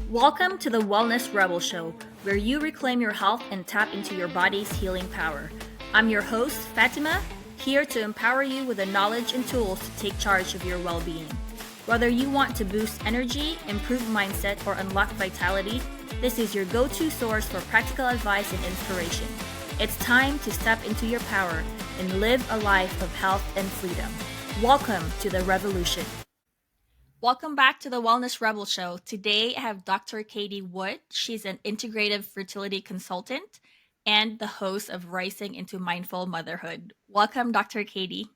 Welcome to the Wellness Rebel Show, where you reclaim your health and tap into your body's healing power. I'm your host, Fatima, here to empower you with the knowledge and tools to take charge of your well-being. Whether you want to boost energy, improve mindset, or unlock vitality, this is your go-to source for practical advice and inspiration. It's time to step into your power and live a life of health and freedom. Welcome to the revolution. Welcome back to the Wellness Rebel Show. Today I have Dr. Katie Wood. She's an integrative fertility consultant and the host of Rising into Mindful Motherhood. Welcome, Dr. Katie.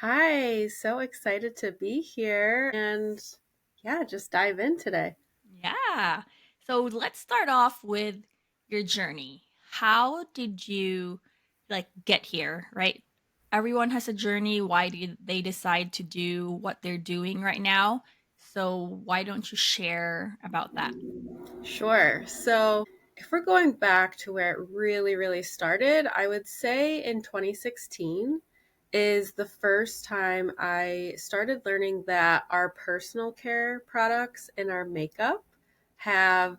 Hi, so excited to be here and just dive in today. Yeah. So let's start off with your journey. How did you get here, right? Everyone has a journey. Why did they decide to do what they're doing right now? So why don't you share about that? Sure. So, if we're going back to where it really started, I would say in 2016 is the first time I started learning that our personal care products and our makeup have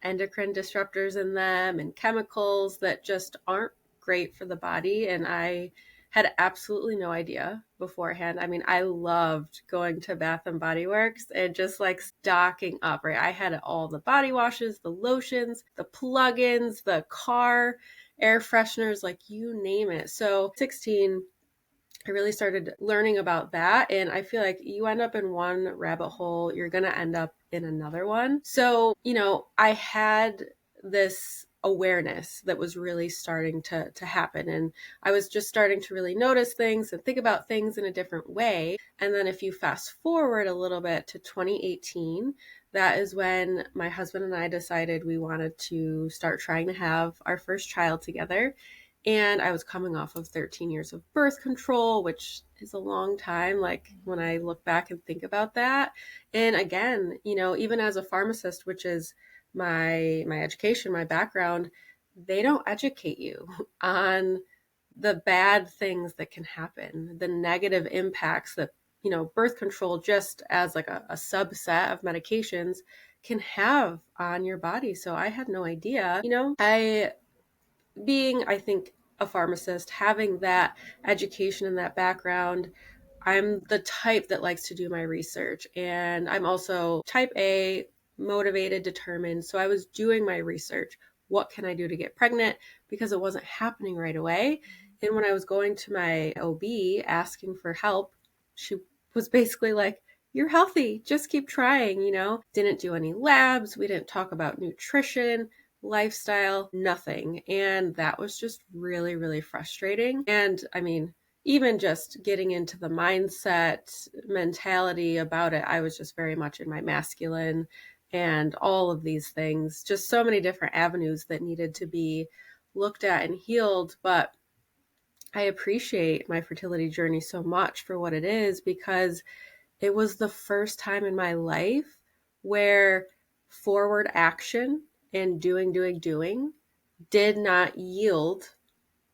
endocrine disruptors in them and chemicals that just aren't great for the body. And I had absolutely no idea beforehand. I mean, I loved going to Bath and Body Works and just like stocking up, right? I had all the body washes, the lotions, the plug-ins, the car air fresheners, like you name it. So 16, I really started learning about that. And I feel like you end up in one rabbit hole, you're going to end up in another one. So, I had this awareness that was really starting to happen. And I was just starting to really notice things and think about things in a different way. And then if you fast forward a little bit to 2018, that is when my husband and I decided we wanted to start trying to have our first child together. And I was coming off of 13 years of birth control, which is a long time, like when I look back and think about that. And again, even as a pharmacist, which is my education, my background, they don't educate you on the bad things that can happen, the negative impacts that, birth control, just as like a subset of medications, can have on your body. So I had no idea. I think, a pharmacist, having that education and that background, I'm the type that likes to do my research. And I'm also type A, motivated, determined. So I was doing my research. What can I do to get pregnant? Because it wasn't happening right away. And when I was going to my OB asking for help, she was basically like, "You're healthy. Just keep trying," Didn't do any labs. We didn't talk about nutrition, lifestyle, nothing. And that was just really frustrating. And I mean, even just getting into the mindset mentality about it, I was just very much in my masculine and all of these things, just so many different avenues that needed to be looked at and healed. But I appreciate my fertility journey so much for what it is, because it was the first time in my life where forward action and doing did not yield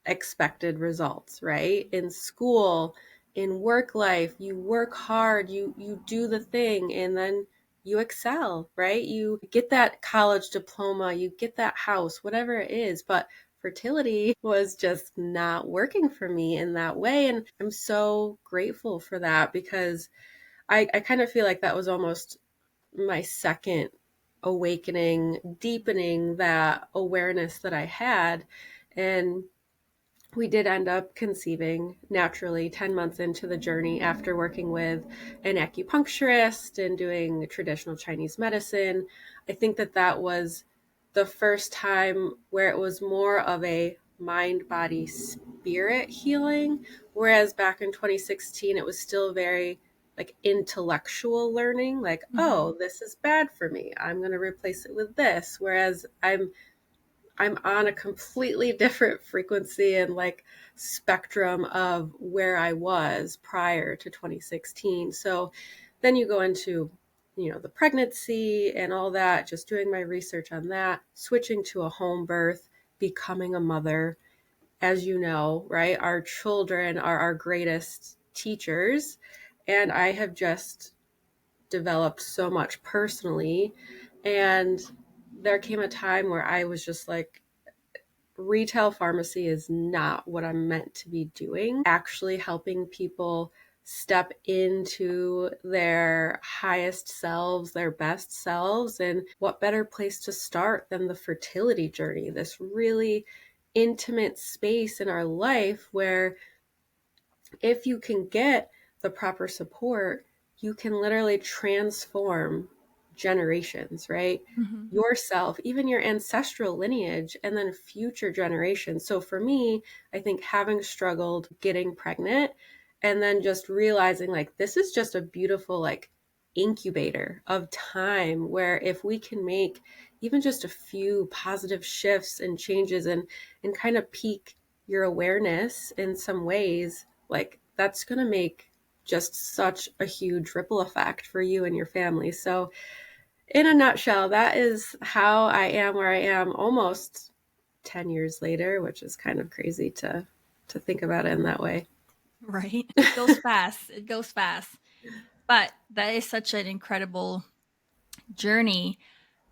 expected results, right? In school, in work life, you work hard, you do the thing, and then you excel, right? You get that college diploma, you get that house, whatever it is. But fertility was just not working for me in that way. And I'm so grateful for that, because I kind of feel like that was almost my second awakening, deepening that awareness that I had. And we did end up conceiving naturally 10 months into the journey, after working with an acupuncturist and doing traditional Chinese medicine. I think that was the first time where it was more of a mind, body, spirit healing. Whereas back in 2016, it was still very like intellectual learning, like, oh, this is bad for me, I'm going to replace it with this. Whereas I'm on a completely different frequency and like spectrum of where I was prior to 2016. So then you go into, the pregnancy and all that, just doing my research on that, switching to a home birth, becoming a mother. As you know, right? Our children are our greatest teachers. And I have just developed so much personally. And there came a time where I was just like, retail pharmacy is not what I'm meant to be doing. Actually helping people step into their highest selves, their best selves. And what better place to start than the fertility journey, this really intimate space in our life where if you can get the proper support, you can literally transform generations, right? Mm-hmm. Yourself, even your ancestral lineage, and then future generations. So for me, I think having struggled getting pregnant and then just realizing like this is just a beautiful like incubator of time where if we can make even just a few positive shifts and changes and kind of peak your awareness in some ways, like that's going to make just such a huge ripple effect for you and your family. So in a nutshell, that is how I am where I am almost 10 years later, which is kind of crazy to think about it in that way. Right. It goes fast. It goes fast. But that is such an incredible journey.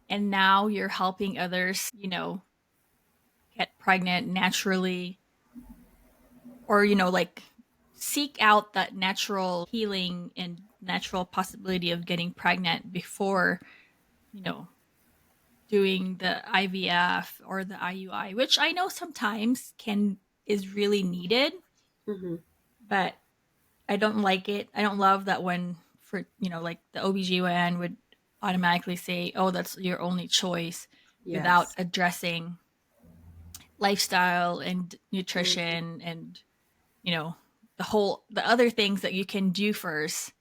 And now you're helping others, get pregnant naturally, or, like seek out that natural healing and natural possibility of getting pregnant before, you know, doing the IVF or the IUI, which I know sometimes is really needed, Mm-hmm. but I don't like it. I don't love that when for like the OBGYN would automatically say, "Oh, that's your only choice," without Yes. addressing lifestyle and Mm-hmm. nutrition and you know the other things that you can do first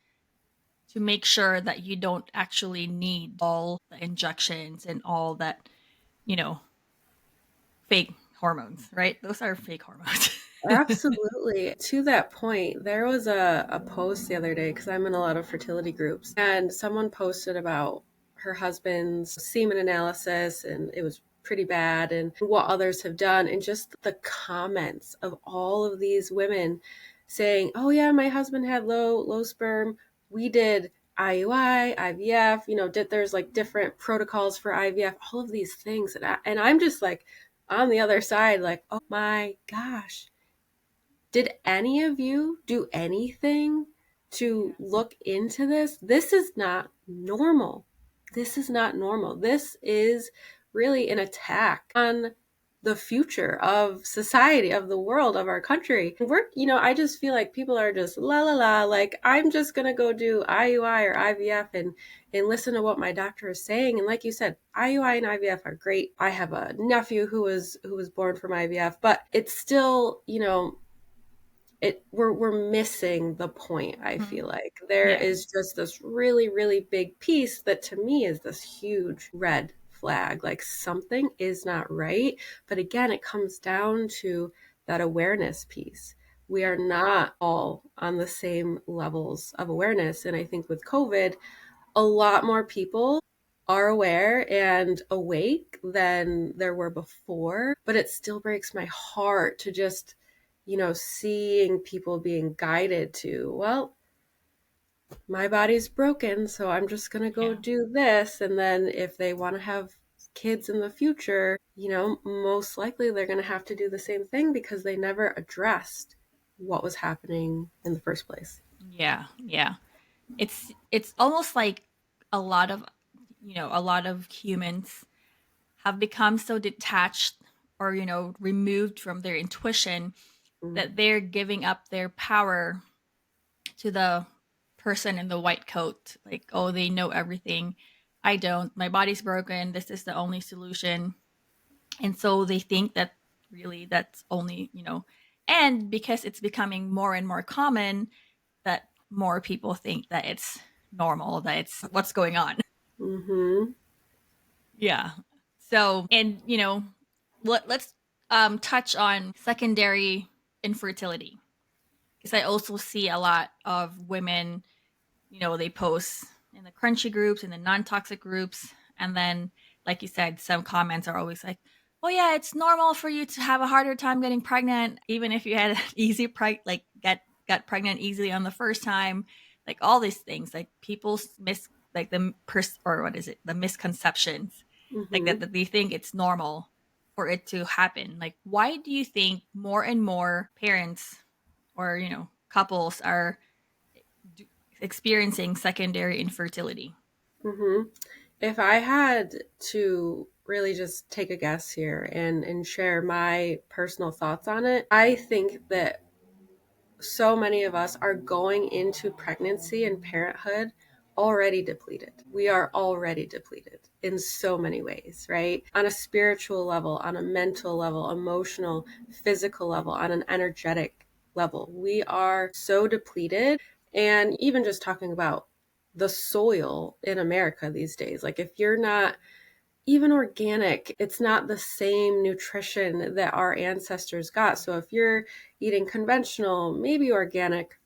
to make sure that you don't actually need all the injections and all that, you know, fake hormones, right? Those are fake hormones. Absolutely. To that point, there was a post the other day because I'm in a lot of fertility groups, and someone posted about her husband's semen analysis, and it was pretty bad, and what others have done, and just the comments of all of these women saying, "Oh yeah, my husband had low sperm. We did IUI, IVF. There's like different protocols for IVF, all of these things," and I'm just like on the other side, like, "Oh my gosh." Did any of you do anything to Yes. look into this? This is not normal. This is not normal. This is really an attack on the future of society, of the world, of our country. I just feel like people are just la la la, like I'm just gonna go do IUI or IVF and listen to what my doctor is saying. And like you said, IUI and IVF are great. I have a nephew who was born from IVF, but it's still, we're missing the point. I Mhm. feel like there Yeah. is just this really really big piece that to me is this huge red flag, like something is not right. But again, it comes down to that awareness piece. We Yeah. are not all on the same levels of awareness, and I think with COVID a lot more people are aware and awake than there were before, but it still breaks my heart to just, seeing people being guided to, well, my body's broken, so I'm just going to go Yeah. do this. And then if they want to have kids in the future, most likely they're going to have to do the same thing because they never addressed what was happening in the first place. Yeah. Yeah. It's almost like a lot of a lot of humans have become so detached or removed from their intuition Mm. that they're giving up their power to the person in the white coat, like, oh, they know everything. I don't. My body's broken. This is the only solution. And so they think that really that's only, and because it's becoming more and more common, that more people think that it's normal, that it's what's going on. Mm-hmm. Yeah. So, and, let's touch on secondary infertility, because I also see a lot of women, they post in the crunchy groups and the non-toxic groups, and then like you said, some comments are always like, oh yeah, it's normal for you to have a harder time getting pregnant even if you had an easy like got pregnant easily on the first time, like all these things, like people like or what is it, the misconceptions, like Mm-hmm. that they think it's normal for it to happen. Like, why do you think more and more parents or couples are d- experiencing secondary infertility? Mm-hmm. If I had to really just take a guess here and share my personal thoughts on it, I think that so many of us are going into pregnancy and parenthood already depleted. We are already depleted in so many ways, right? On a spiritual level, on a mental level, emotional, physical level, on an energetic level. We are so depleted. And even just talking about the soil in America these days, like if you're not even organic, it's not the same nutrition that our ancestors got. So if you're eating conventional, maybe organic,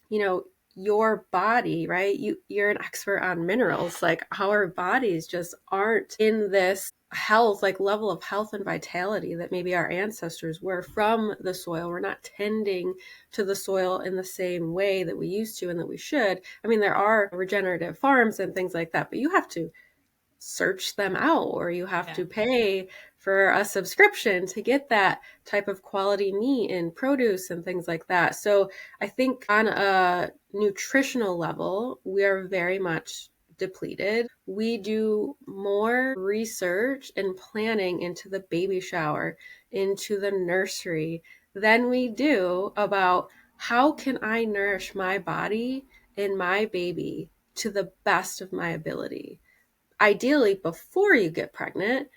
you know, your body, right? You're an expert on minerals. Like our bodies just aren't in this health, like level of health and vitality that maybe our ancestors were from the soil. We're not tending to the soil in the same way that we used to and that we should. I mean, there are regenerative farms and things like that, but you have to search them out, or you have to pay for a subscription to get that type of quality meat and produce and things like that. So I think on a nutritional level, we are very much depleted. We do more research and planning into the baby shower, into the nursery, than we do about how can I nourish my body and my baby to the best of my ability, ideally before you get pregnant,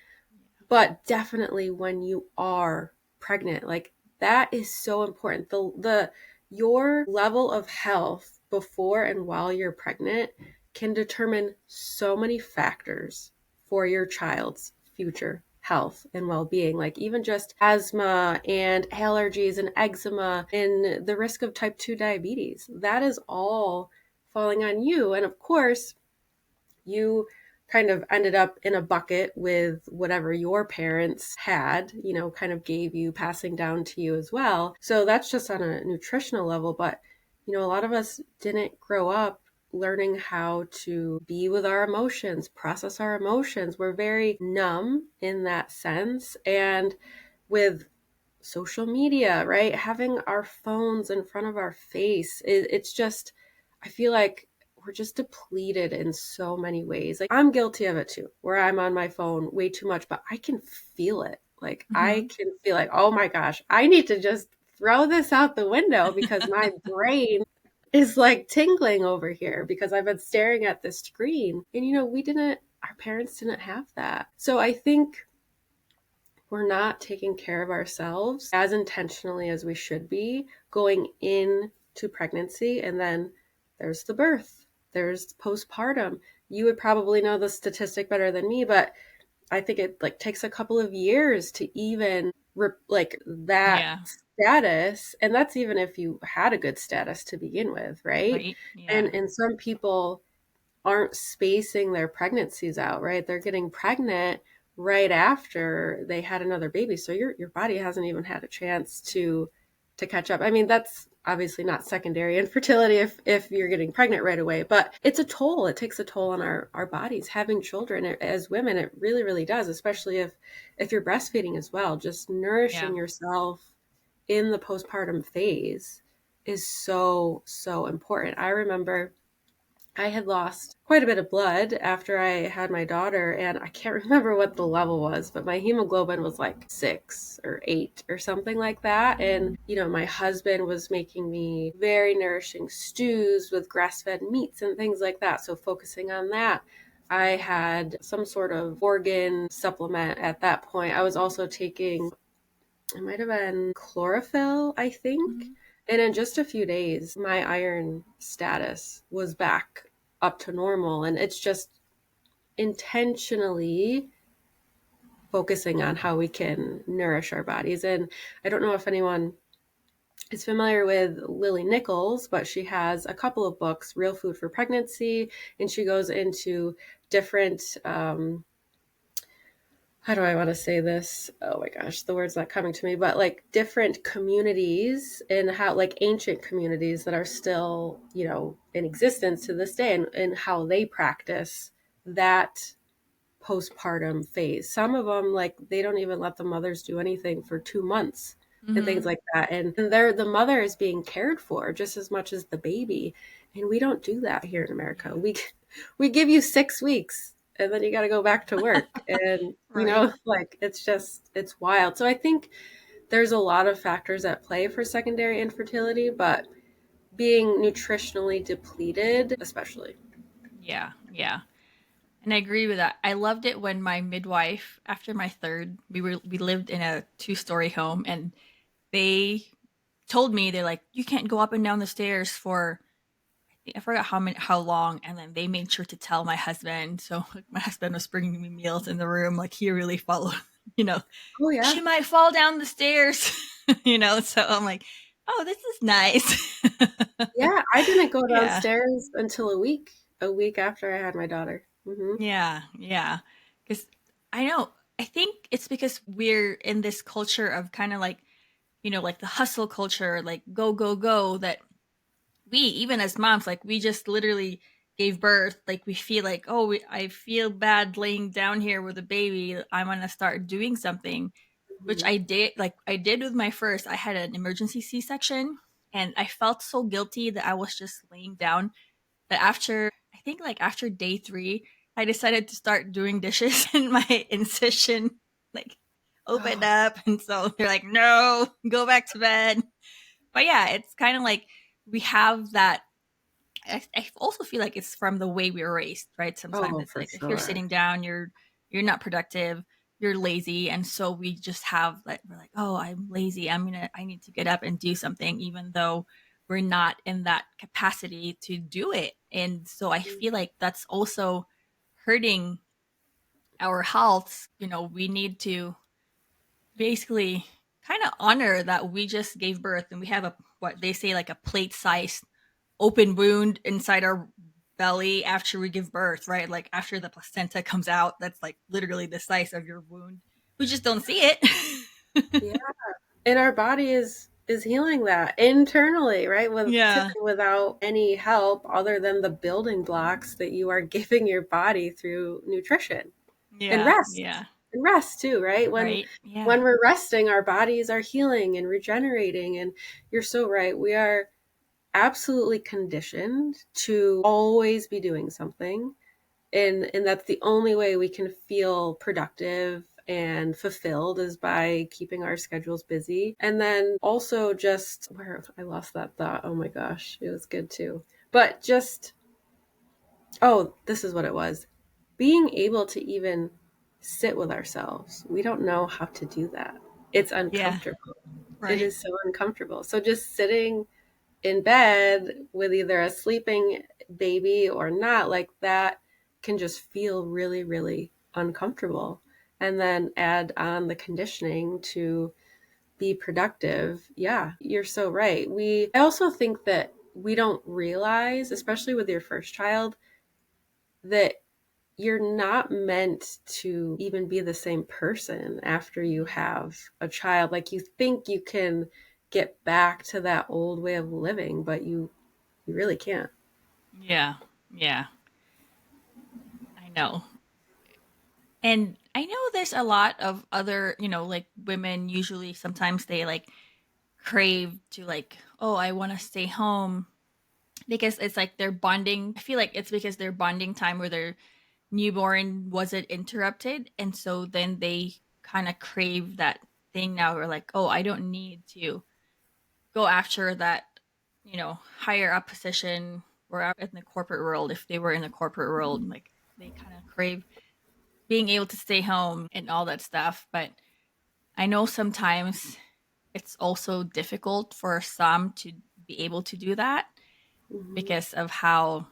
but definitely when you are pregnant. Like that is so important. The your level of health before and while you're pregnant can determine so many factors for your child's future health and well-being, like even just asthma and allergies and eczema and the risk of type 2 diabetes. That is all falling on you. And of course, you kind of ended up in a bucket with whatever your parents had, kind of gave you, passing down to you as well. So that's just on a nutritional level. But, a lot of us didn't grow up learning how to be with our emotions, process our emotions. We're very numb in that sense. And with social media, right? Having our phones in front of our face, it's just, I feel like we're just depleted in so many ways. Like I'm guilty of it too, where I'm on my phone way too much, but I can feel it. Like I can feel like, oh my gosh, I need to just throw this out the window because my brain is like tingling over here because I've been staring at this screen. And our parents didn't have that. So I think we're not taking care of ourselves as intentionally as we should be going into pregnancy. And then there's the birth, there's postpartum. You would probably know the statistic better than me, but I think it like takes a couple of years to even like that Yeah. status. And that's even if you had a good status to begin with, right? Right. Yeah. And some people aren't spacing their pregnancies out, right? They're getting pregnant right after they had another baby. So your body hasn't even had a chance to catch up. I mean, that's obviously not secondary infertility if you're getting pregnant right away, but it's a toll. It takes a toll on our bodies. Having children as women, it really, really does, especially if you're breastfeeding as well. Just Yeah. nourishing yourself in the postpartum phase is so, so important. I remember I had lost quite a bit of blood after I had my daughter, and I can't remember what the level was, but my hemoglobin was like 6 or 8 or something like that. And, my husband was making me very nourishing stews with grass fed meats and things like that. So, focusing on that. I had some sort of organ supplement at that point. I was also taking, it might have been chlorophyll, I think. And in just a few days, my iron status was back up to normal. And it's just intentionally focusing on how we can nourish our bodies. And I don't know if anyone is familiar with Lily Nichols, but she has a couple of books, Real Food for Pregnancy, and she goes into different how do I want to say this? Oh my gosh, the word's not coming to me, but like different communities and how like ancient communities that are still, in existence to this day and how they practice that postpartum phase. Some of them, like, they don't even let the mothers do anything for 2 months and Mm-hmm. things like that. And the mother is being cared for just as much as the baby. And we don't do that here in America. Yeah. We give you 6 weeks and then you got to go back to work. And, Right. like, it's wild. So I think there's a lot of factors at play for secondary infertility, but being nutritionally depleted, especially. Yeah. Yeah. And I agree with that. I loved it when my midwife, after my third, we lived in a 2-story home, and they told me, they're like, you can't go up and down the stairs for, I forgot how long, and then they made sure to tell my husband. So like, my husband was bringing me meals in the room, like he really followed, you know, Oh, she yeah. might fall down the stairs, So I'm like, oh, this is nice. Yeah, I didn't go Yeah. downstairs until a week after I had my daughter. Yeah, yeah. Because I know, I think it's because we're in this culture of kind of like, like the hustle culture, like go, go, go, that we, even as moms, like we just literally gave birth. Like we feel like, oh, I feel bad laying down here with a baby. I'm going to start doing something, which Mhm. I did with my first. I had an emergency C-section, and I felt so guilty that I was just laying down. But I think like after day 3, I decided to start doing dishes and my incision like opened Oh, up. And so they're like, no, go back to bed. But yeah, it's kind of like we have that. I also feel like it's from the way we were raised, right? Sometimes oh, it's for like if you're sure. sitting down, you're not productive, you're lazy, and so we just have that. We're like, oh, I'm lazy. I need to get up and do something, even though we're not in that capacity to do it. And so I feel like that's also hurting our health. We need to basically kind of honor that we just gave birth, and we have a, what they say, like a plate sized open wound inside our belly after we give birth, right? Like after the placenta comes out, that's like literally the size of your wound. We just don't see it. Yeah. And our body is healing that internally, right? With Yeah. typically without any help other than the building blocks that you are giving your body through nutrition and Yeah. rest. Yeah. And rest too, right? Right. Yeah. When we're resting, our bodies are healing and regenerating. And you're so right. We are absolutely conditioned to always be doing something, and that's the only way we can feel productive and fulfilled is by keeping our schedules busy. And then also, just where I lost that thought, oh my gosh, it was good too, but just, oh, this is what it was, being able to even sit with ourselves. We don't know how to do that. It's Yeah. uncomfortable. It Right. is so uncomfortable. So just sitting in bed with either a sleeping baby or not, like that can just feel really, really uncomfortable. And then add on the conditioning to be productive. Yeah, you're so right. I also think that we don't realize, especially with your first child, that you're not meant to even be the same person after you have a child. Like, you think you can get back to that old way of living, but you really can't. Yeah. Yeah. I know. And I know there's a lot of other, like women usually sometimes they like crave to like, oh, I want to stay home because it's like their bonding. I feel like it's because their bonding time where their newborn wasn't interrupted. And so then they kind of crave that thing now. We're like, oh, I don't need to go after that, higher up position or out in the corporate world. If they were in the corporate world, like they kind of crave being able to stay home and all that stuff. But I know sometimes it's also difficult for some to be able to do that Mhm. because of how,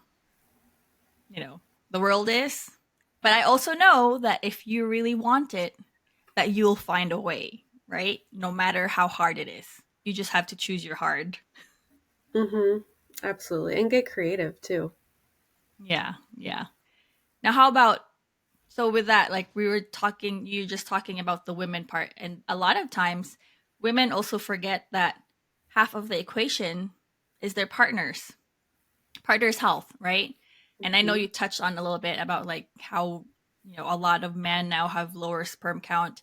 you know, the world is. But I also know that if you really want it, that you'll find a way, right? No matter how hard it is. You just have to choose your hard. Mhm. Absolutely. And get creative too. Yeah, yeah. Now, how about So with that, like we were talking, you just talking about the women part, and a lot of times women also forget that half of the equation is their partner's health, right? And I know Mhm. you touched on a little bit about like how, a lot of men now have lower sperm count.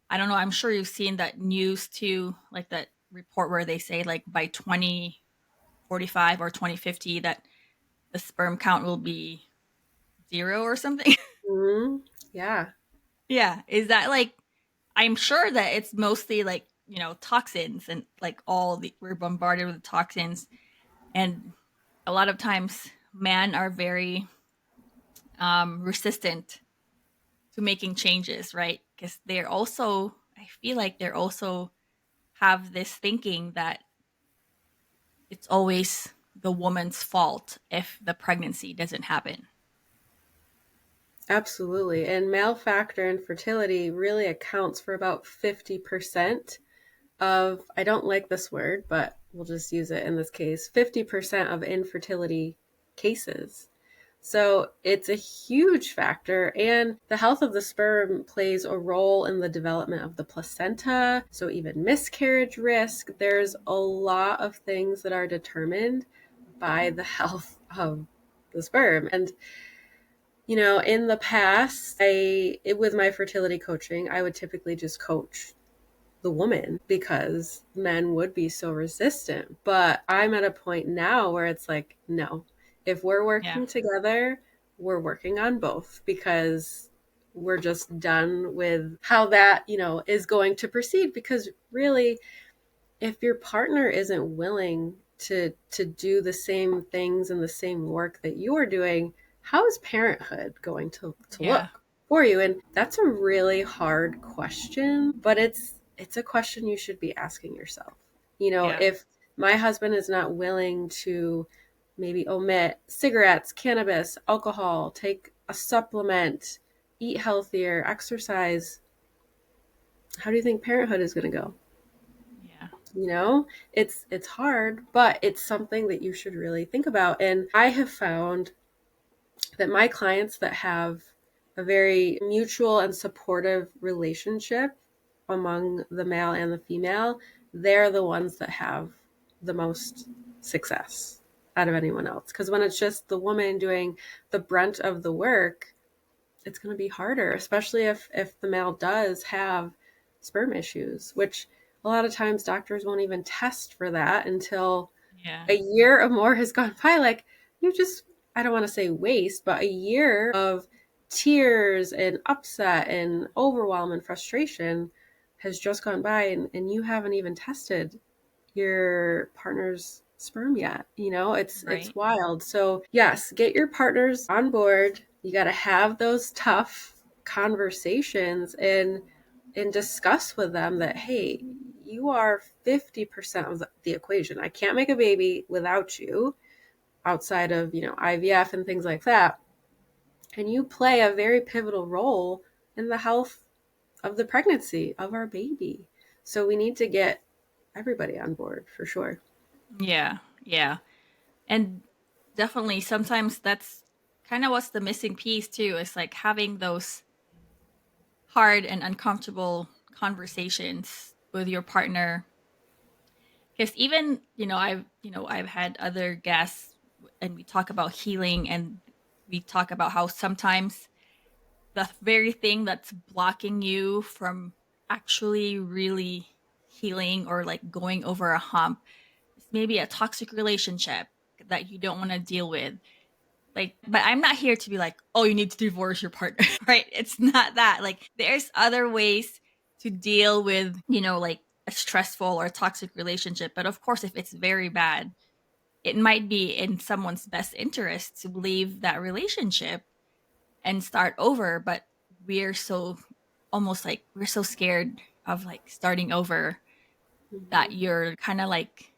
I don't know, I'm sure you've seen that news too, like that report where they say like by 2045 or 2050 that the sperm count will be zero or something. Mhm. Yeah, Yeah. Is that like, I'm sure that it's mostly like, toxins and like we're bombarded with toxins. And a lot of times men are very resistant to making changes, right? Because I feel like they're also have this thinking that it's always the woman's fault if the pregnancy doesn't happen. absolutely. And male factor infertility really accounts for about 50% of, I don't like this word, but we'll just use it in this case, 50% of infertility cases. So it's a huge factor, and the health of the sperm plays a role in the development of the placenta. So, even miscarriage risk, there's a lot of things that are determined by the health of the sperm. And in the past, with my fertility coaching, I would typically just coach the woman because men would be so resistant. But I'm at a point now where it's like, no, if we're Yeah. working together, we're working on both because we're just done with how that, is going to proceed. Because really, if your partner isn't willing to do the same things and the same work that you're doing, how is parenthood going to Yeah. look for you? And that's a really hard question, but it's a question you should be asking yourself. Yeah. If my husband is not willing to maybe omit cigarettes, cannabis, alcohol, take a supplement, eat healthier, exercise, how do you think parenthood is going to go? Yeah. It's hard, but it's something that you should really think about. And I have found that my clients that have a very mutual and supportive relationship among the male and the female, they're the ones that have the most success out of anyone else. Because when it's just the woman doing the brunt of the work, it's going to be harder, especially if the male does have sperm issues, which a lot of times doctors won't even test for that until Yeah. a year or more has gone by. Like, you just, I don't want to say waste, but a year of tears and upset and overwhelm and frustration has just gone by, and you haven't even tested your partner's sperm yet. It's Right. wild. So yes, get your partners on board. You got to have those tough conversations and discuss with them that, hey, you are 50% of the equation. I can't make a baby without you, outside of IVF and things like that. And you play a very pivotal role in the health of the pregnancy of our baby. So we need to get everybody on board for sure. Yeah. Yeah. And definitely sometimes that's kind of what's the missing piece too, is like having those hard and uncomfortable conversations with your partner. Because even, I've had other guests and we talk about healing, and we talk about how sometimes the very thing that's blocking you from actually really healing or like going over a hump is maybe a toxic relationship that you don't want to deal with. Like, but I'm not here to be like, oh, you need to divorce your partner, right? It's not that. Like, there's other ways to deal with, like a stressful or toxic relationship. But of course, if it's very bad, it might be in someone's best interest to leave that relationship and start over. But we're so almost like we're so scared of like starting over that Mhm. you're kind of like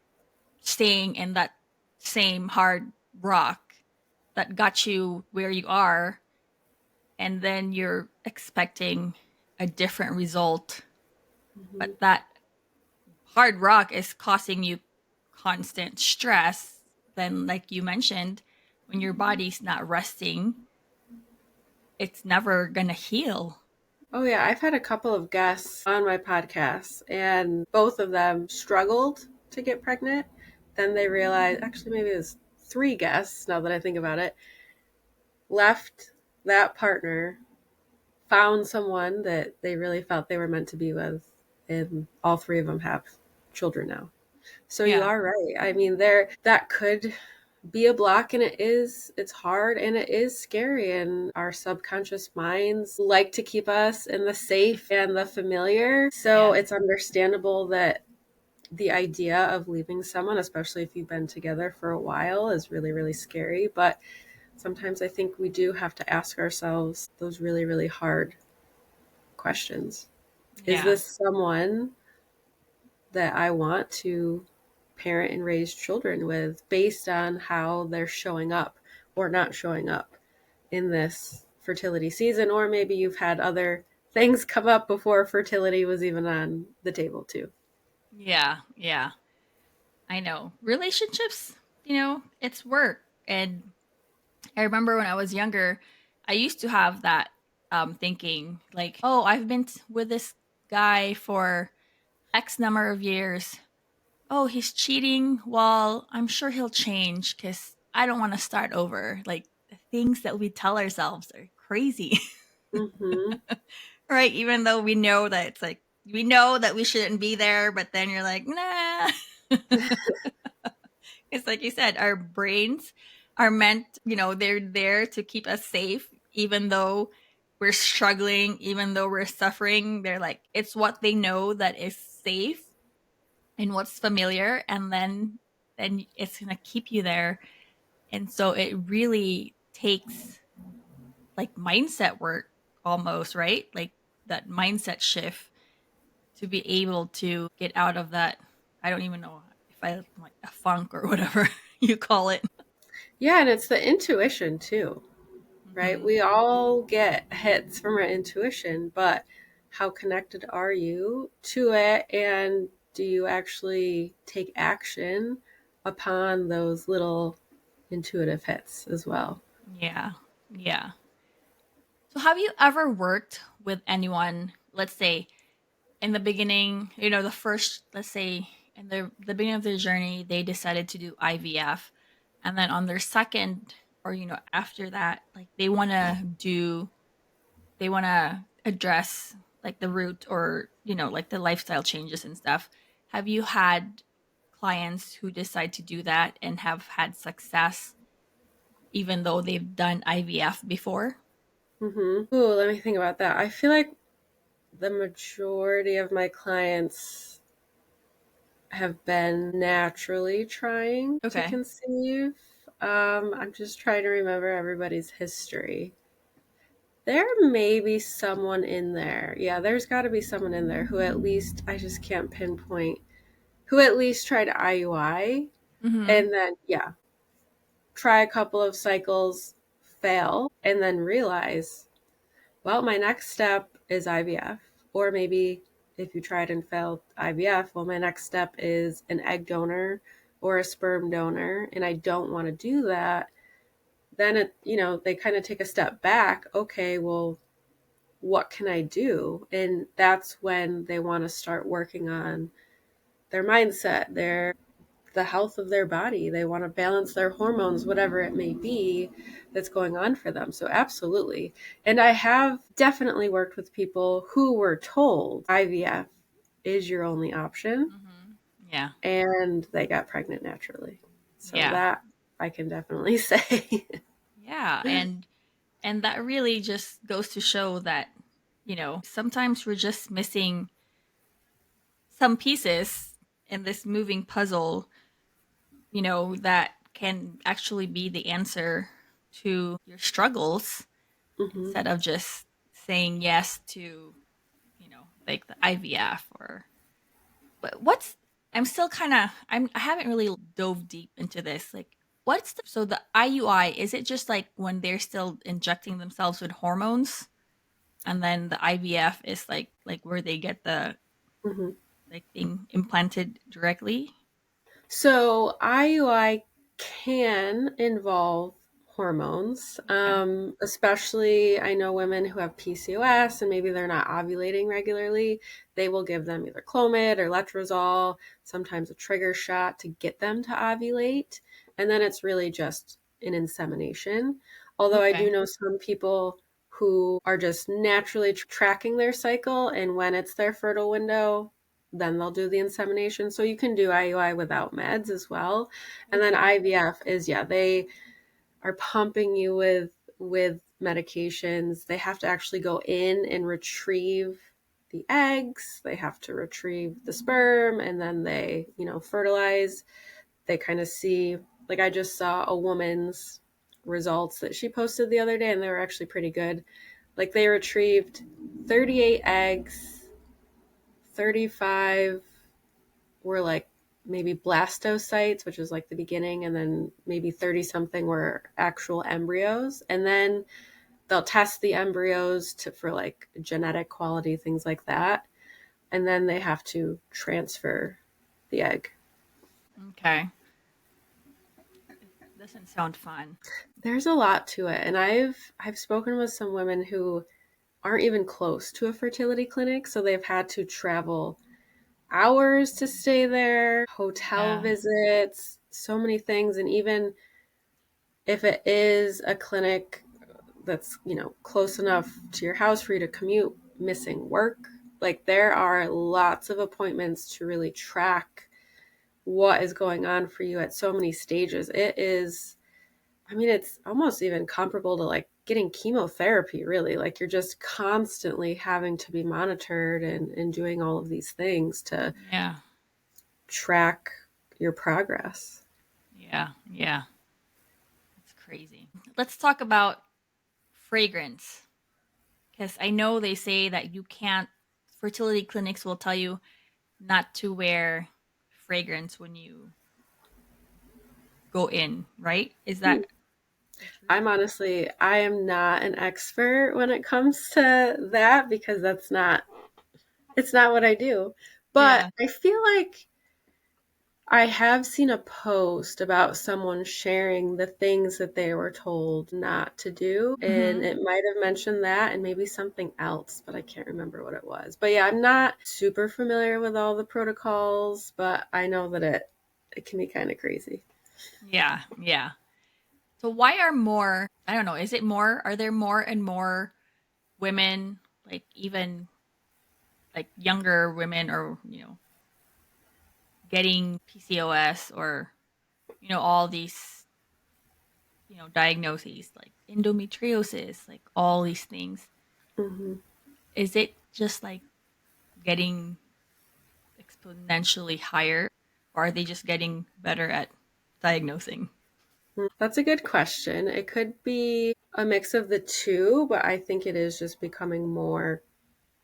staying in that same hard rock that got you where you are, and then you're expecting a different result, Mhm. but that hard rock is causing you constant stress. Then like you mentioned, when your body's not resting, it's never gonna heal. Oh, yeah. I've had a couple of guests on my podcast, and both of them struggled to get pregnant. Then they realized, actually, maybe it was three guests now that I think about it, left that partner, found someone that they really felt they were meant to be with, and all three of them have children now. So you Yeah. are right. I mean, there that could be a block, and it's hard and it is scary, and our subconscious minds like to keep us in the safe and the familiar. So Yeah. it's understandable that the idea of leaving someone, especially if you've been together for a while, is really, really scary. But sometimes I think we do have to ask ourselves those really, really hard questions. Is Yeah. this someone that I want to parent and raise children with based on how they're showing up or not showing up in this fertility season? Or maybe you've had other things come up before fertility was even on the table, too. Yeah. Yeah. I know. Relationships, it's work. And I remember when I was younger, I used to have that thinking like, oh, I've been with this guy for X number of years. Oh, he's cheating. Well, I'm sure he'll change because I don't want to start over. Like the things that we tell ourselves are crazy, Mm-hmm. right? Even though we know that it's like, we know that we shouldn't be there, but then you're like, nah. It's like you said, our brains are meant, they're there to keep us safe, even though we're struggling, even though we're suffering. They're like, it's what they know that is safe and what's familiar. And then it's going to keep you there. And so it really takes like mindset work almost, right? Like that mindset shift to be able to get out of that. I don't even know if I like a funk or whatever you call it. Yeah, and it's the intuition too, right? Hmm. We all get hits from our intuition, but how connected are you to it? And do you actually take action upon those little intuitive hits as well? Yeah. Yeah. So have you ever worked with anyone, let's say in the beginning, the first, let's say in the beginning of their journey, they decided to do IVF. And then on their second, or, after that, like they want to address like the root or, like the lifestyle changes and stuff. Have you had clients who decide to do that and have had success even though they've done IVF before? Mm-hmm. Ooh, let me think about that. I feel like the majority of my clients have been naturally trying to Okay. conceive. I'm just trying to remember everybody's history. There may be someone in there. Yeah, there's got to be someone in there who at least, I just can't pinpoint, who at least tried IUI Mm-hmm. and then, yeah, try a couple of cycles, fail, and then realize, well, my next step is IVF. Or maybe if you tried and failed IVF, well, my next step is an egg donor or a sperm donor, and I don't want to do that. Then they kind of take a step back. Okay, well, what can I do? And that's when they want to start working on their mindset, the health of their body. They want to balance their hormones, whatever it may be that's going on for them. So absolutely. And I have definitely worked with people who were told IVF is your only option Mm-hmm. Yeah. and they got pregnant naturally. So Yeah. that I can definitely say. Yeah. And that really just goes to show that, sometimes we're just missing some pieces in this moving puzzle, that can actually be the answer to your struggles Hmm. instead of just saying yes to, like the IVF or but what's I'm still kind of I haven't really dove deep into this. Like so the IUI, is it just like when they're still injecting themselves with hormones? And then the IVF is like where they get the Hmm. like thing implanted directly. So IUI can involve hormones. Okay. Especially, I know women who have PCOS and maybe they're not ovulating regularly. They will give them either Clomid or Letrozole, sometimes a trigger shot to get them to ovulate. And then it's really just an insemination. Although I do Okay. know some people who are just naturally tracking their cycle, and when it's their fertile window, then they'll do the insemination. So you can do IUI without meds as well. And then Okay. IVF is, yeah, they are pumping you with medications. They have to actually go in and retrieve the eggs. They have to retrieve the sperm, and then they, fertilize. They kind of see, like, I just saw a woman's results that she posted the other day, and they were actually pretty good. Like, they retrieved 38 eggs, 35 were like maybe blastocytes, which is like the beginning, and then maybe 30 something were actual embryos. And then they'll test the embryos for like genetic quality, things like that. And then they have to transfer the egg. Okay. It doesn't sound fun. There's a lot to it. And I've spoken with some women who aren't even close to a fertility clinic, so they've had to travel hours to stay there, hotel Yeah. visits, so many things. And even if it is a clinic that's, close enough to your house for you to commute, missing work, like there are lots of appointments to really track what is going on for you at so many stages. It is, I mean, it's almost even comparable to like getting chemotherapy, really. Like you're just constantly having to be monitored and doing all of these things to Yeah. track your progress. Yeah. Yeah. It's crazy. Let's talk about fragrance. Because I know they say that you can't, fertility clinics will tell you not to wear fragrance when you go in, right? Is that the truth? I am not an expert when it comes to that because it's not what I do. But Yeah. I feel like I have seen a post about someone sharing the things that they were told not to do. And Mm-hmm. it might have mentioned that and maybe something else, but I can't remember what it was. But yeah, I'm not super familiar with all the protocols, but I know that it can be kind of crazy. Yeah. Yeah. So why are more, I don't know, is it more, are there more and more women, like even like younger women or, getting PCOS or, all these, diagnoses like endometriosis, like all these things? Hmm. Is it just like getting exponentially higher, or are they just getting better at diagnosing? That's a good question. It could be a mix of the two, but I think it is just becoming more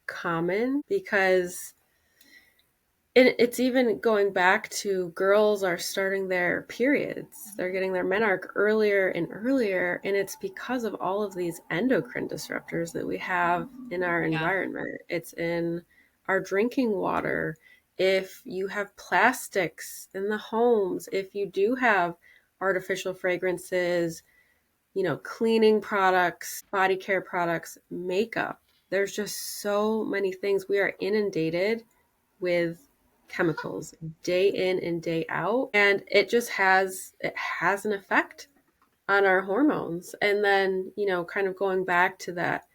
common because it's even going back to girls are starting their periods. They're getting their menarche earlier and earlier, and it's because of all of these endocrine disruptors that we have in our Yeah. environment. It's in our drinking water. If you have plastics in the homes, if you do have artificial fragrances, cleaning products, body care products, makeup. There's just so many things. We are inundated with chemicals day in and day out. And it has an effect on our hormones. And then, kind of going back to that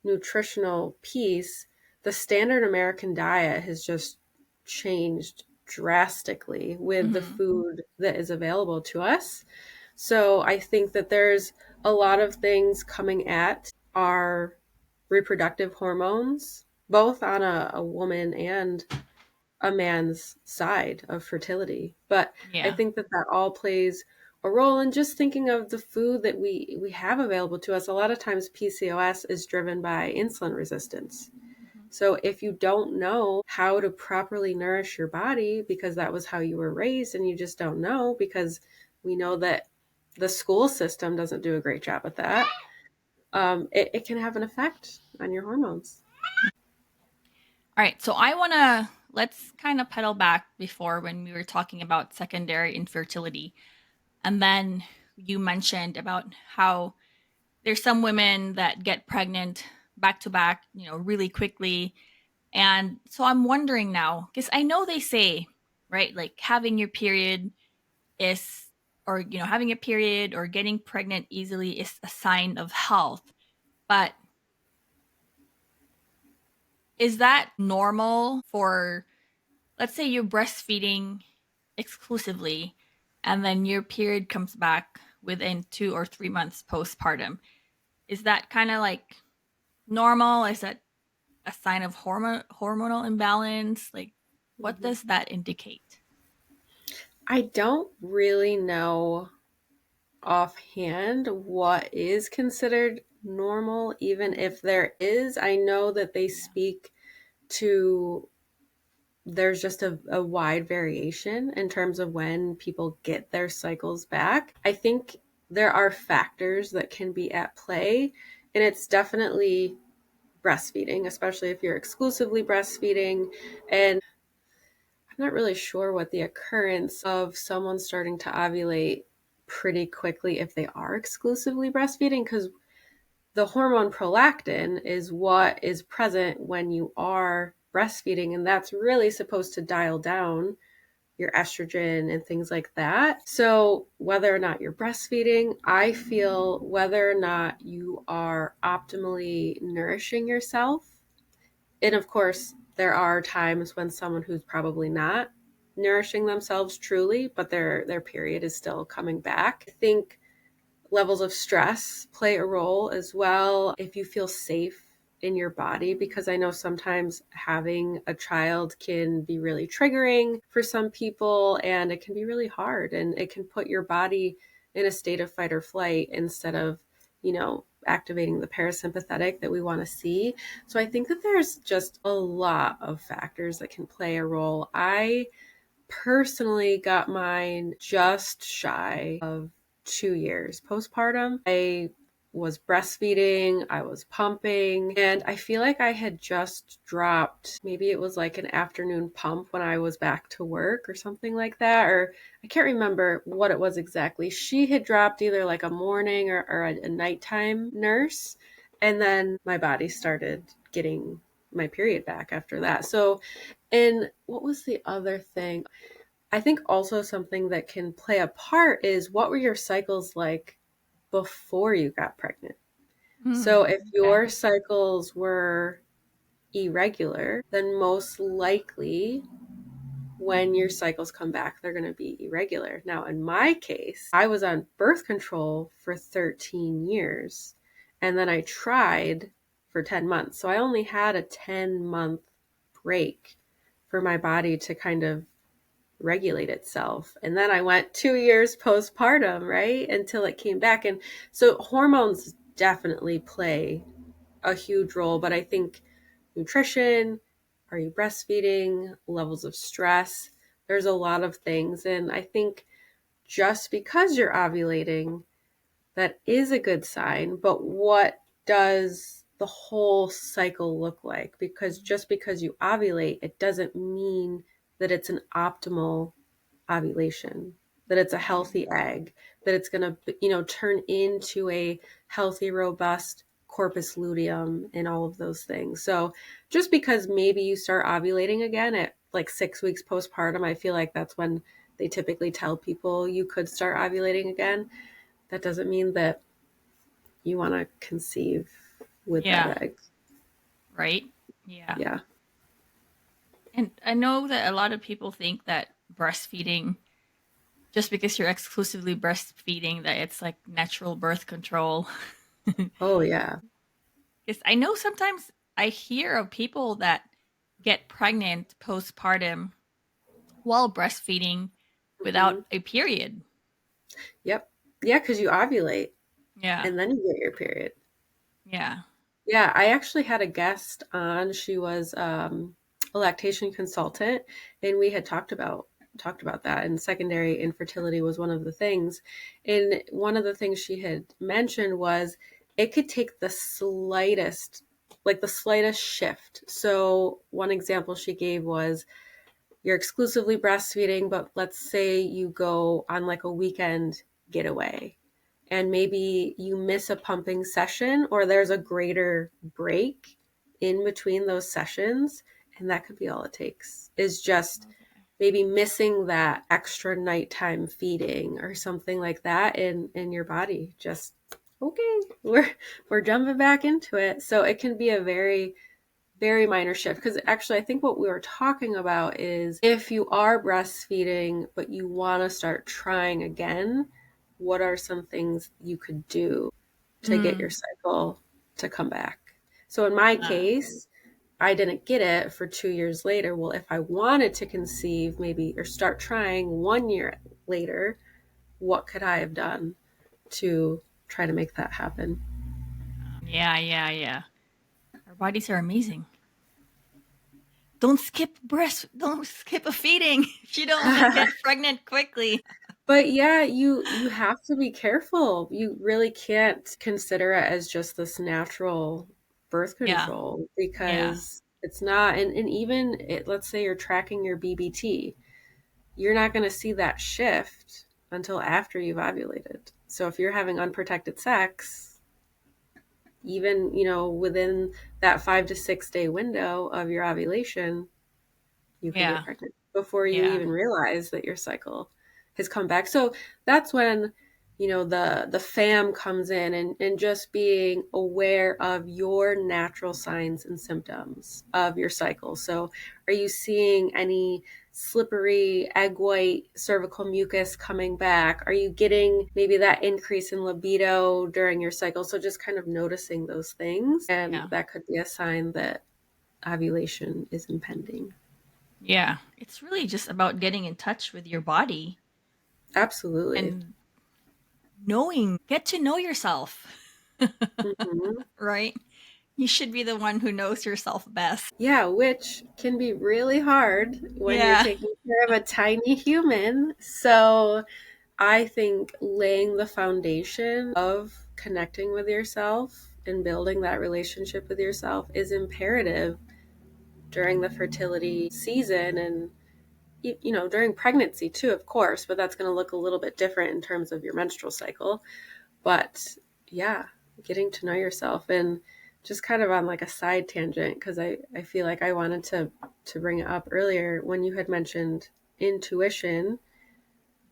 nutritional piece, the standard American diet has just changed drastically with the Mm-hmm. food that is available to us. So I think that there's a lot of things coming at our reproductive hormones, both on a woman and a man's side of fertility. But I Yeah. think that that all plays a role in just thinking of the food that we have available to us. A lot of times PCOS is driven by insulin resistance. Mm-hmm. So if you don't know how to properly nourish your body because that was how you were raised and you just don't know because we know that the school system doesn't do a great job at that, it can have an effect on your hormones. All right. So let's kind of pedal back before when we were talking about secondary infertility. And then you mentioned about how there's some women that get pregnant back to back, really quickly. And so I'm wondering now, because I know they say, right, like having your period is, or, having a period or getting pregnant easily is a sign of health. But is that normal for, let's say you're breastfeeding exclusively and then your period comes back within 2 or 3 months postpartum? Is that kind of like normal? Is that a sign of hormonal imbalance? Like, what Mhm. does that indicate? I don't really know offhand what is considered normal, even if there is. I know that they speak to there's just a wide variation in terms of when people get their cycles back. I think there are factors that can be at play, and it's definitely breastfeeding, especially if you're exclusively breastfeeding. And I'm not really sure what the occurrence of someone starting to ovulate pretty quickly if they are exclusively breastfeeding, because the hormone prolactin is what is present when you are breastfeeding, and that's really supposed to dial down your estrogen and things like that. So, whether or not you're breastfeeding, I feel whether or not you are optimally nourishing yourself, and of course, there are times when someone who's probably not nourishing themselves truly, but their period is still coming back. I think levels of stress play a role as well. If you feel safe in your body, because I know sometimes having a child can be really triggering for some people, and it can be really hard, and it can put your body in a state of fight or flight instead of, activating the parasympathetic that we want to see. So I think that there's just a lot of factors that can play a role. I personally got mine just shy of 2 years postpartum. I was breastfeeding, I was pumping, and I feel like I had just dropped, maybe it was like an afternoon pump when I was back to work or something like that, or I can't remember what it was exactly. She had dropped either like a morning or a nighttime nurse, and then my body started getting my period back after that. So, and what was the other thing? I think also something that can play a part is, what were your cycles like before you got pregnant? So if Okay. your cycles were irregular, then most likely when your cycles come back, they're going to be irregular. Now, in my case, I was on birth control for 13 years, and then I tried for 10 months. So I only had a 10-month break for my body to kind of regulate itself. And then I went 2 years postpartum, right? Until it came back. And so hormones definitely play a huge role, but I think nutrition, are you breastfeeding, levels of stress, there's a lot of things. And I think just because you're ovulating, that is a good sign, but what does the whole cycle look like? Because just because you ovulate, it doesn't mean that it's an optimal ovulation, that it's a healthy egg, that it's going to, turn into a healthy, robust corpus luteum and all of those things. So just because maybe you start ovulating again at like 6 weeks postpartum, I feel like that's when they typically tell people you could start ovulating again. That doesn't mean that you want to conceive with Yeah. that egg. Right. Yeah. Yeah. And I know that a lot of people think that breastfeeding, just because you're exclusively breastfeeding, that it's like natural birth control. Oh, yeah. Because I know sometimes I hear of people that get pregnant postpartum while breastfeeding without Hmm. a period. Yep. Yeah, because you ovulate Yeah. and then you get your period. Yeah. Yeah, I actually had a guest on. She was a lactation consultant, and we had talked about that. And secondary infertility was one of the things. And one of the things she had mentioned was it could take the slightest shift. So one example she gave was, you're exclusively breastfeeding, but let's say you go on like a weekend getaway and maybe you miss a pumping session or there's a greater break in between those sessions. And that could be all it takes, is just maybe missing that extra nighttime feeding or something like that in your body. Just, okay, we're jumping back into it. So it can be a very, very minor shift, because actually I think what we were talking about is if you are breastfeeding but you want to start trying again, what are some things you could do to get your cycle to come back? So in my case, I didn't get it for 2 years later. Well, if I wanted to conceive maybe or start trying 1 year later, what could I have done to try to make that happen? Yeah. Our bodies are amazing. Don't skip a feeding if you don't want to get pregnant quickly. But yeah, you have to be careful. You really can't consider it as just this natural birth Yeah. control, Yeah. because it's not. And even let's say you're tracking your BBT, you're not going to see that shift until after you've ovulated. So if you're having unprotected sex, even, within that 5 to 6 day window of your ovulation, you could get Yeah. pregnant before you Yeah. even realize that your cycle has come back. So that's when, the fam comes in, and just being aware of your natural signs and symptoms of your cycle. So are you seeing any slippery egg white cervical mucus coming back? Are you getting maybe that increase in libido during your cycle? So just kind of noticing those things, and Yeah. that could be a sign that ovulation is impending. Yeah. It's really just about getting in touch with your body Absolutely. and get to know yourself. Hmm. Right? You should be the one who knows yourself best. Yeah, which can be really hard when you're Yeah. taking care of a tiny human. So I think laying the foundation of connecting with yourself and building that relationship with yourself is imperative during the fertility season, and during pregnancy too, of course, but that's going to look a little bit different in terms of your menstrual cycle. But yeah, getting to know yourself. And just kind of on like a side tangent, because I feel like I wanted to bring it up earlier when you had mentioned intuition,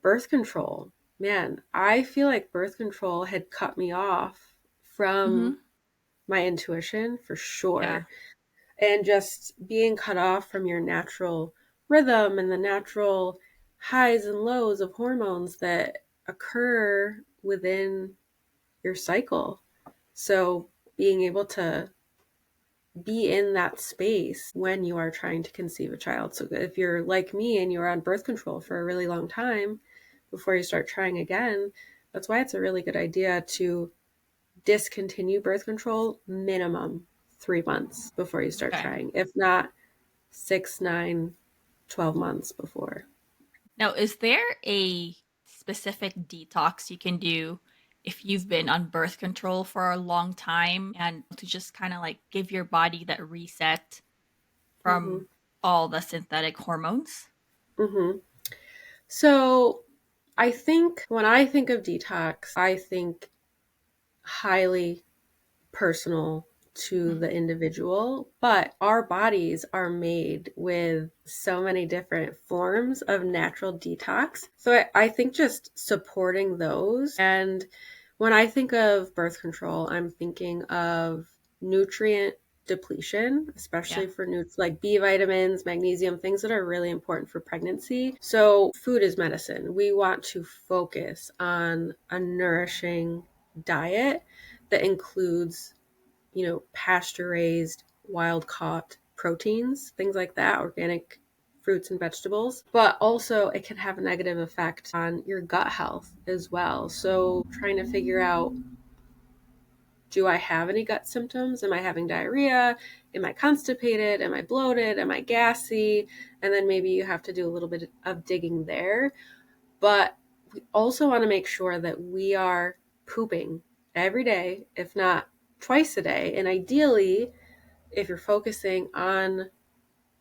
birth control. Man, I feel like birth control had cut me off from Hmm. my intuition for Yeah. sure. And just being cut off from your natural rhythm and the natural highs and lows of hormones that occur within your cycle. So being able to be in that space when you are trying to conceive a child. So if you're like me and you're on birth control for a really long time before you start trying again, that's why it's a really good idea to discontinue birth control minimum 3 months before you start Okay. trying. If not, 6, 9, 12 months before. Now, is there a specific detox you can do if you've been on birth control for a long time and to just kind of like give your body that reset Hmm. from all the synthetic hormones? Hmm. So I think when I think of detox, I think highly personal to Mhm. the individual, but our bodies are made with so many different forms of natural detox. So I think just supporting those. And when I think of birth control, I'm thinking of nutrient depletion, Yeah. especially for like B vitamins, magnesium, things that are really important for pregnancy. So food is medicine. We want to focus on a nourishing diet that includes, pasture raised, wild caught proteins, things like that, organic fruits and vegetables. But also, it can have a negative effect on your gut health as well. So, trying to figure out, do I have any gut symptoms? Am I having diarrhea? Am I constipated? Am I bloated? Am I gassy? And then maybe you have to do a little bit of digging there. But we also want to make sure that we are pooping every day, if not twice a day. And ideally, if you're focusing on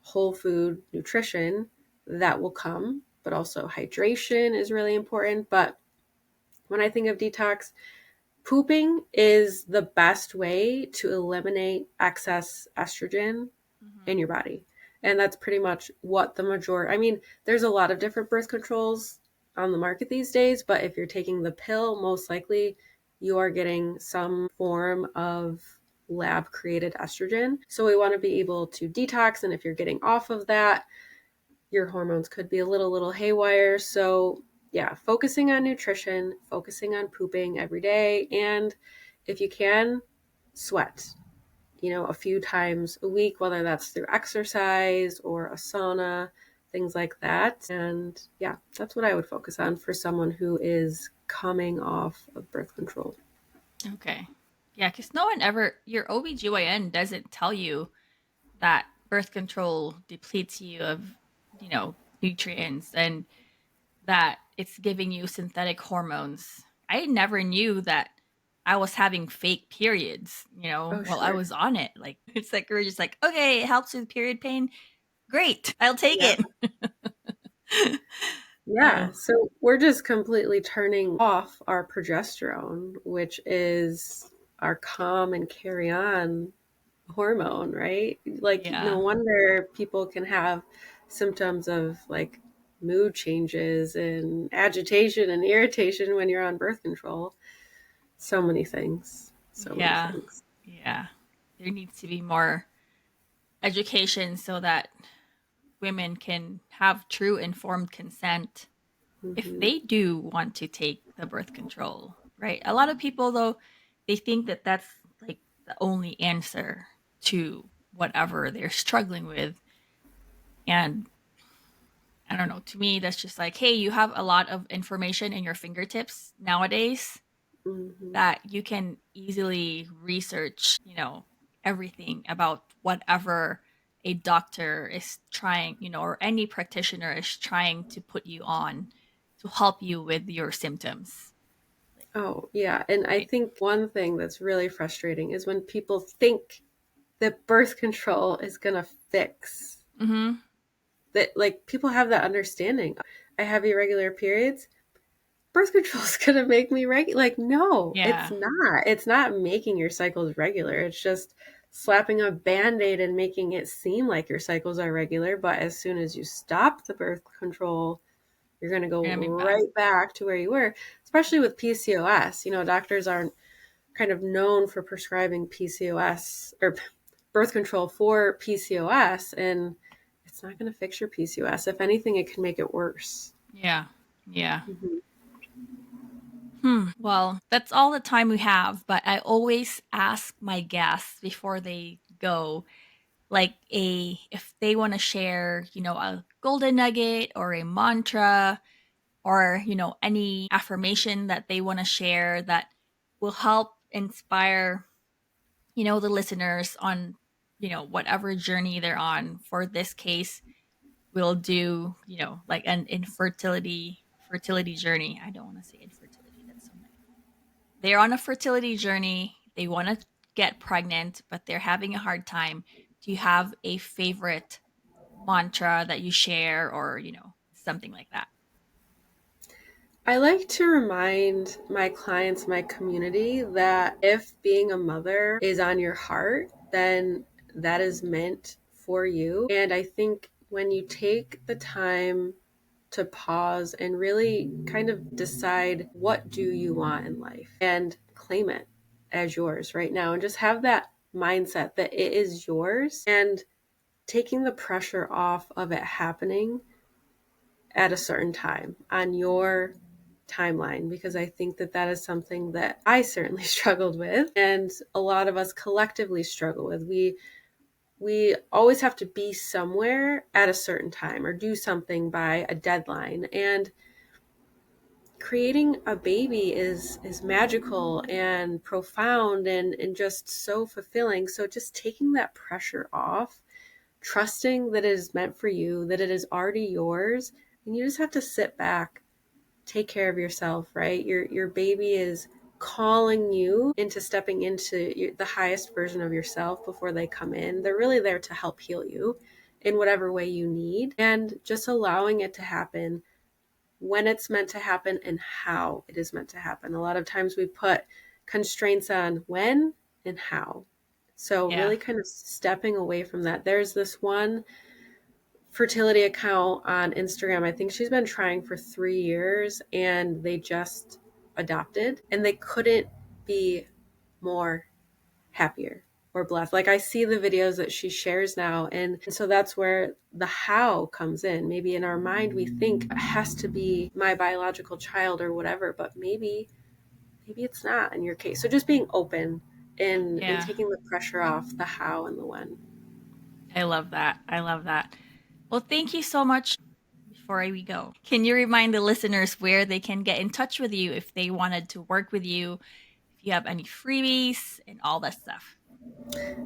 whole food nutrition, that will come. But also, hydration is really important. But when I think of detox, pooping is the best way to eliminate excess estrogen in your body. And that's pretty much what the majority, I mean, there's a lot of different birth controls on the market these days, but if you're taking the pill, most likely you are getting some form of lab created estrogen. So we want to be able to detox. And if you're getting off of that, your hormones could be a little haywire. So yeah, focusing on nutrition, focusing on pooping every day, and if you can, sweat, a few times a week, whether that's through exercise or a sauna, things like that. And yeah, that's what I would focus on for someone who is coming off of birth control. Okay. Yeah, because no one ever, your OBGYN doesn't tell you that birth control depletes you of, nutrients and that it's giving you synthetic hormones. I never knew that I was having fake periods, Oh, while I sure. was on it. Like, it's like, we're just like, okay, it helps with period pain. Great. I'll take Yeah. it. Yeah. Oh, So we're just completely turning off our progesterone, which is our calm and carry on hormone, right? Like, no yeah. wonder people can have symptoms of like mood changes and agitation and irritation when you're on birth control. So many things. So many Yeah. things. Yeah. There needs to be more education so that women can have true informed consent if Hmm. they do want to take the birth control, right? A lot of people, though, they think that that's like the only answer to whatever they're struggling with. And I don't know, to me, that's just like, hey, you have a lot of information in your fingertips nowadays Hmm. that you can easily research, everything about whatever a doctor is trying, or any practitioner is trying to put you on to help you with your symptoms. Oh, yeah. And I Right. think one thing that's really frustrating is when people think that birth control is going to fix Mm-hmm. that. Like, people have that understanding. I have irregular periods. Birth control is going to make me regular. Like, no, it's Yeah. not. It's not making your cycles regular. It's just slapping a band-aid and making it seem like your cycles are regular. But as soon as you stop the birth control, you're going to go You're gonna be back. right back to where you were, especially with PCOS. Doctors aren't kind of known for prescribing PCOS or birth control for PCOS, and it's not going to fix your PCOS. If anything, it can make it worse. Yeah. Yeah. Mhm. Well, that's all the time we have, but I always ask my guests before they go, like, a if they want to share, a golden nugget or a mantra or, any affirmation that they want to share that will help inspire, the listeners on, whatever journey they're on. For this case, we'll do, like an fertility journey. I don't want to say infertility. That's so negative. They're on a fertility journey. They want to get pregnant, but they're having a hard time. Do you have a favorite mantra that you share or, something like that? I like to remind my clients, my community, that if being a mother is on your heart, then that is meant for you. And I think when you take the time to pause and really kind of decide what do you want in life and claim it as yours right now, and just have that mindset that it is yours, and taking the pressure off of it happening at a certain time on your timeline, because I think that that is something that I certainly struggled with, and a lot of us collectively struggle with. We always have to be somewhere at a certain time or do something by a deadline, and creating a baby is magical and profound and just so fulfilling. So just taking that pressure off, trusting that it is meant for you, that it is already yours, and you just have to sit back, take care of yourself, right? Your baby is calling you into stepping into the highest version of yourself before they come in. They're really there to help heal you in whatever way you need, and just allowing it to happen when it's meant to happen and how it is meant to happen. A lot of times we put constraints on when and how. So really kind of stepping away from that. There's this one fertility account on Instagram. I think she's been trying for 3 years, and they just adopted, and they couldn't be more happier or blessed. Like, I see the videos that she shares now, and so that's where the how comes in. Maybe in our mind we think it has to be my biological child or whatever, but maybe it's not in your case. So just being open and taking the pressure off the how and the when. I love that. Well, thank you so much. Before we go, can you remind the listeners where they can get in touch with you if they wanted to work with you, if you have any freebies and all that stuff?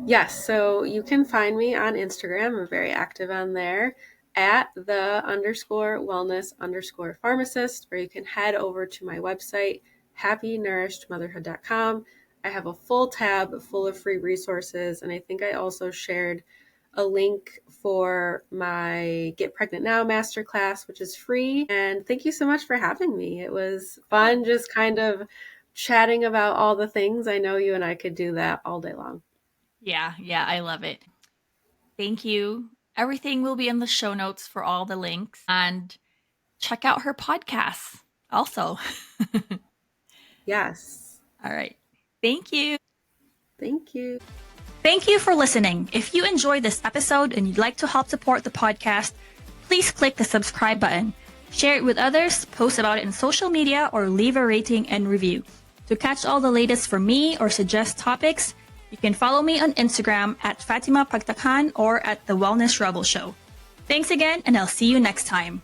Yes, so you can find me on Instagram. I'm very active on there at _wellness_pharmacist, or you can head over to my website, happynourishedmotherhood.com. I have a full tab full of free resources, and I think I also shared a link for my Get Pregnant Now masterclass, which is free. And thank you so much for having me. It was fun just kind of chatting about all the things. I know you and I could do that all day long. Yeah, I love it. Thank you. Everything will be in the show notes for all the links, and check out her podcasts also. Yes. All right. Thank you. Thank you. Thank you for listening. If you enjoyed this episode and you'd like to help support the podcast, please click the subscribe button, share it with others, post about it in social media, or leave a rating and review. To catch all the latest from me or suggest topics, you can follow me on Instagram at Fatima Pagtakan or at The Wellness Rebel Show. Thanks again, and I'll see you next time.